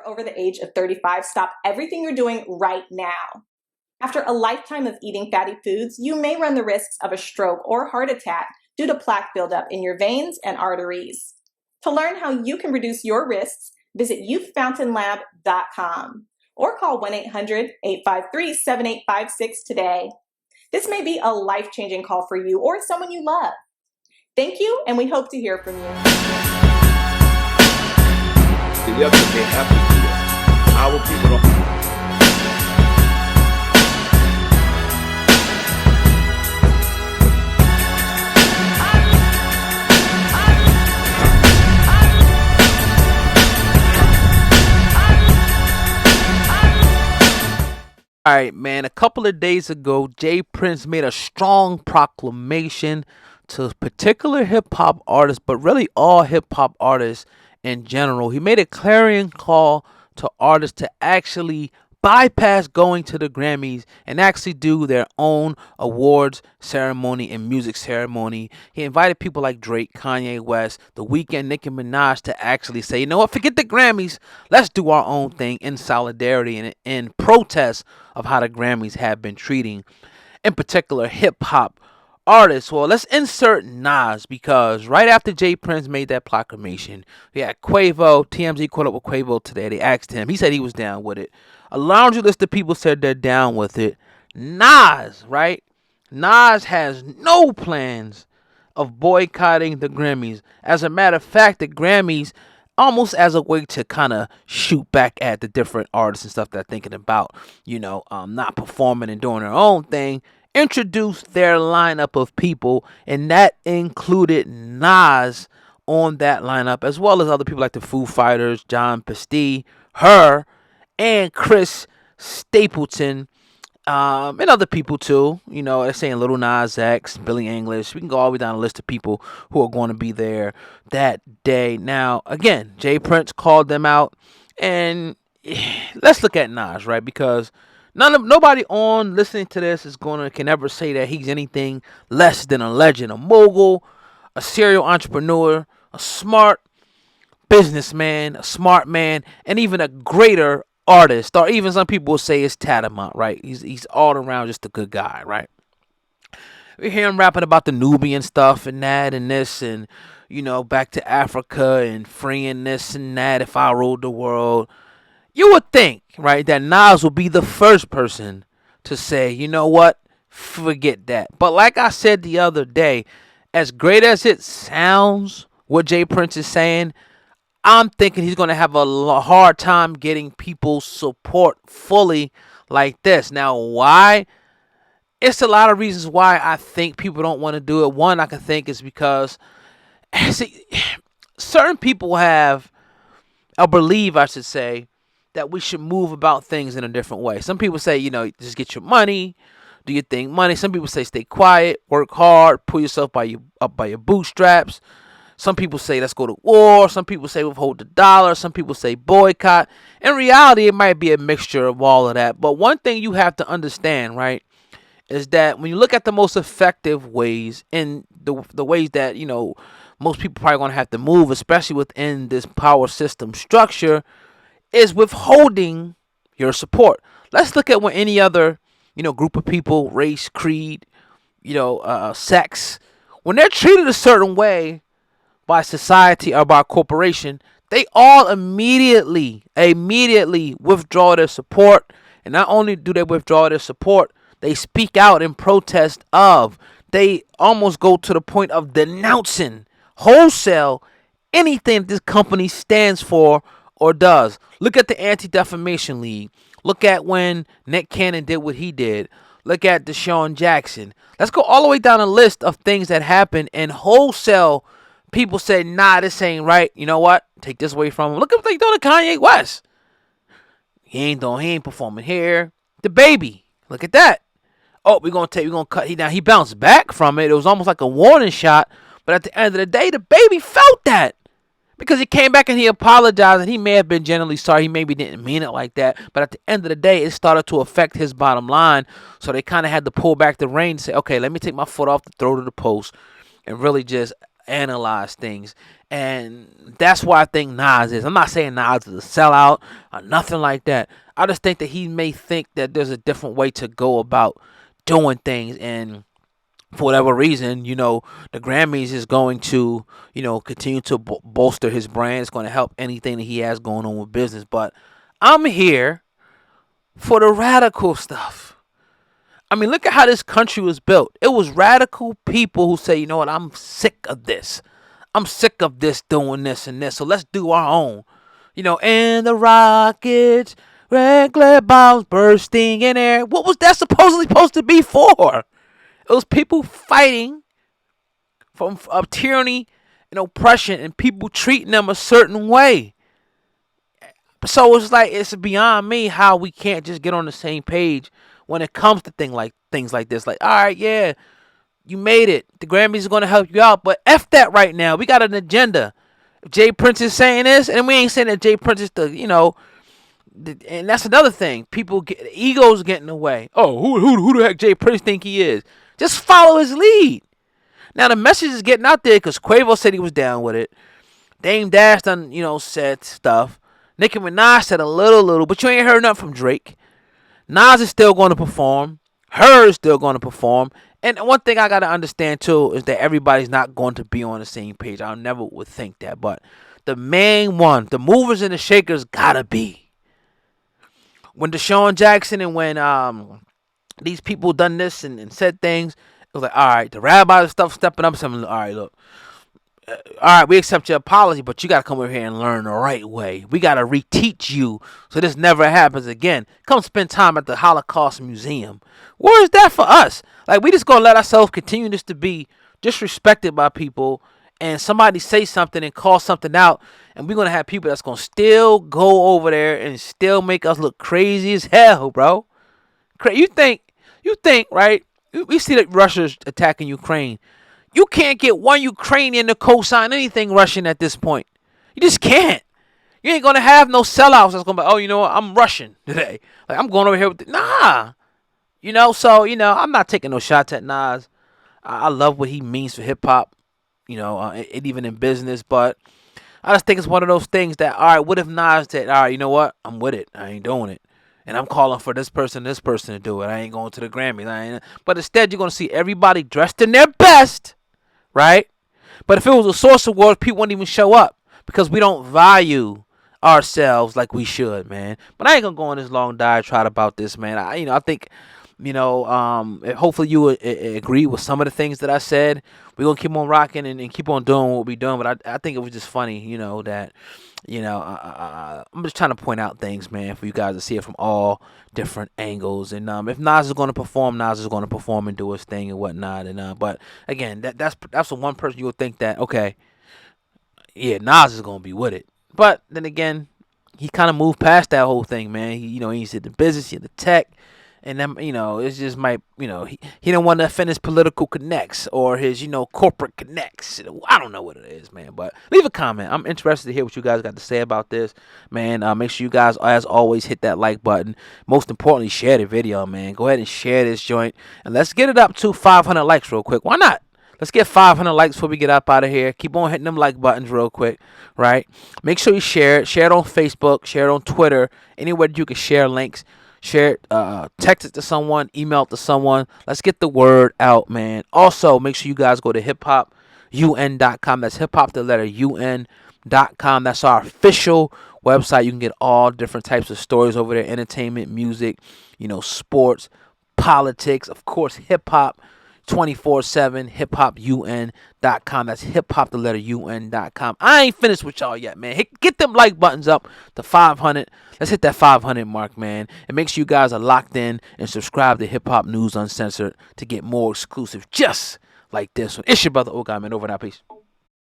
you're over the age of 35, stop everything you're doing right now. After a lifetime of eating fatty foods, you may run the risks of a stroke or heart attack due to plaque buildup in your veins and arteries. To learn how you can reduce your risks, visit youthfountainlab.com or call 1-800-853-7856 today. This may be a life-changing call for you or someone you love. Thank you, and we hope to hear from you. They have to do that. Our people don't. All right, man, a couple of days ago, Jay Prince made a strong proclamation to particular hip-hop artists, but really all hip-hop artists in general. He made a clarion call to artists to actually bypass going to the Grammys and actually do their own awards ceremony and music ceremony. He invited people like Drake, Kanye West, The Weeknd, Nicki Minaj to actually say, you know what, forget the Grammys. Let's do our own thing in solidarity and in protest of how the Grammys have been treating, in particular, hip-hop artists. Well, let's insert Nas, because right after Jay Prince made that proclamation, we had Quavo. TMZ caught up with Quavo today. They asked him. He said he was down with it. A laundry list of people said they're down with it. Nas, right? Nas has no plans of boycotting the Grammys. As a matter of fact, the Grammys, almost as a way to kind of shoot back at the different artists and stuff they're thinking about, not performing and doing their own thing, introduced their lineup of people, and that included Nas on that lineup, as well as other people like the Foo Fighters, Jon Batiste, H.E.R, and Chris Stapleton, and other people too. They're saying Lil Nas X, Billie Eilish. We can go all the way down a list of people who are going to be there that day. Now, again, Jay Prince called them out, and let's look at Nas, right? Because nobody on listening to this can ever say that he's anything less than a legend, a mogul, a serial entrepreneur, a smart businessman, a smart man, and even a greater artist, or even some people will say it's tantamount, right? He's all around just a good guy, right? We hear him rapping about the Nubian stuff and that and this and, back to Africa and freeing this and that if I ruled the world. You would think, right, that Nas would be the first person to say, you know what, forget that. But like I said the other day, as great as it sounds, what Jay Prince is saying, I'm thinking he's going to have a hard time getting people's support fully like this. Now, why? It's a lot of reasons why I think people don't want to do it. One, I can think is because certain people have, or believe, I should say, that we should move about things in a different way. Some people say, just get your money, do your thing, money. Some people say stay quiet, work hard, pull yourself up by your bootstraps. Some people say let's go to war. Some people say withhold the dollar. Some people say boycott. In reality, it might be a mixture of all of that. But one thing you have to understand, right, is that when you look at the most effective ways and the ways that, most people probably going to have to move, especially within this power system structure, is withholding your support. Let's look at when any other, group of people, race, creed, sex, when they're treated a certain way by society or by a corporation, they all immediately withdraw their support. And not only do they withdraw their support, they speak out in protest of. They almost go to the point of denouncing wholesale anything this company stands for or does. Look at the Anti-Defamation League. Look at when Nick Cannon did what he did. Look at Deshaun Jackson. Let's go all the way down a list of things that happened, and wholesale people said, nah, this ain't right. You know what? Take this away from him. Look at what they doing to Kanye West. He ain't performing here. The Baby. Look at that. Oh, we're gonna cut. He bounced back from it. It was almost like a warning shot. But at the end of the day, the Baby felt that. Because he came back and he apologized, and he may have been genuinely sorry. He maybe didn't mean it like that. But at the end of the day, it started to affect his bottom line. So they kind of had to pull back the reins and say, okay, let me take my foot off the throat of the post and really just analyze things. And that's why I think Nas is. I'm not saying Nas is a sellout or nothing like that. I just think that he may think that there's a different way to go about doing things. And for whatever reason, the Grammys is going to, continue to bolster his brand. It's going to help anything that he has going on with business. But I'm here for the radical stuff. I mean, look at how this country was built. It was radical people who say, you know what, I'm sick of this. I'm sick of this doing this and this. So let's do our own. And the rockets, red glare bombs bursting in air. What was that supposedly supposed to be for? It was people fighting from tyranny and oppression and people treating them a certain way. So it's like, it's beyond me how we can't just get on the same page when it comes to things like this. Like, all right, yeah, you made it. The Grammys are going to help you out, but F that right now. We got an agenda. If Jay Prince is saying this, and we ain't saying that Jay Prince is and that's another thing. Egos get in the way. Oh, who the heck Jay Prince think he is? Just follow his lead. Now the message is getting out there because Quavo said he was down with it. Dame Dash done, said stuff. Nicki Minaj said a little, but you ain't heard nothing from Drake. Nas is still going to perform. H.E.R is still going to perform. And one thing I got to understand, too, is that everybody's not going to be on the same page. I never would think that. But the main one, the movers and the shakers, got to be. When Deshaun Jackson and when these people done this and said things, it was like, all right, the rabbis stuff stepping up. Something, all right, look. All right, we accept your apology, but you got to come over here and learn the right way. We got to reteach you so this never happens again. Come spend time at the Holocaust Museum. Where is that for us? Like, we just going to let ourselves continue this to be disrespected by people and somebody say something and call something out, and we're going to have people that's going to still go over there and still make us look crazy as hell, bro. You think, right? We see that Russia's attacking Ukraine. You can't get one Ukrainian to co-sign anything Russian at this point. You just can't. You ain't going to have no sellouts that's going to be, oh, you know what, I'm Russian today. Like, I'm going over here with nah. So, I'm not taking no shots at Nas. I love what he means for hip-hop, and even in business. But I just think it's one of those things that, all right, what if Nas said, all right, you know what, I'm with it. I ain't doing it. And I'm calling for this person to do it. I ain't going to the Grammys. But instead, you're going to see everybody dressed in their best. Right? But if it was a Source Awards, people wouldn't even show up because we don't value ourselves like we should, man. But I ain't gonna go on this long diatribe about this, man. I think, hopefully you agree with some of the things that I said. We're gonna keep on rocking and keep on doing what we're doing. But I think it was just funny, that, I'm just trying to point out things, man, for you guys to see it from all different angles. And if Nas is going to perform, Nas is going to perform and do his thing and whatnot. And but again, that's the one person you would think that, okay, yeah, Nas is going to be with it. But then again, he kind of moved past that whole thing, man. He's in the business, he's in the tech. And then, it's just he don't want to offend his political connects or his, corporate connects. I don't know what it is, man. But leave a comment. I'm interested to hear what you guys got to say about this, man. Make sure you guys, as always, hit that like button. Most importantly, share the video, man. Go ahead and share this joint. And let's get it up to 500 likes real quick. Why not? Let's get 500 likes before we get up out of here. Keep on hitting them like buttons real quick, right? Make sure you share it. Share it on Facebook. Share it on Twitter. Anywhere you can share links. Share it, text it to someone, email it to someone. Let's get the word out, man. Also, make sure you guys go to hiphopun.com. That's hiphop, the letter un.com. That's our official website. You can get all different types of stories over there. Entertainment, music, sports, politics, of course, hip-hop. 24/7 hiphopun.com. That's hiphop, the letter un.com. I ain't finished with y'all yet, man. Get them like buttons up to 500. Let's hit that 500 mark, man. And make sure you guys are locked in and subscribe to Hip Hop News Uncensored to get more exclusive just like this one. It's your brother Odom, man. Over and out. Peace.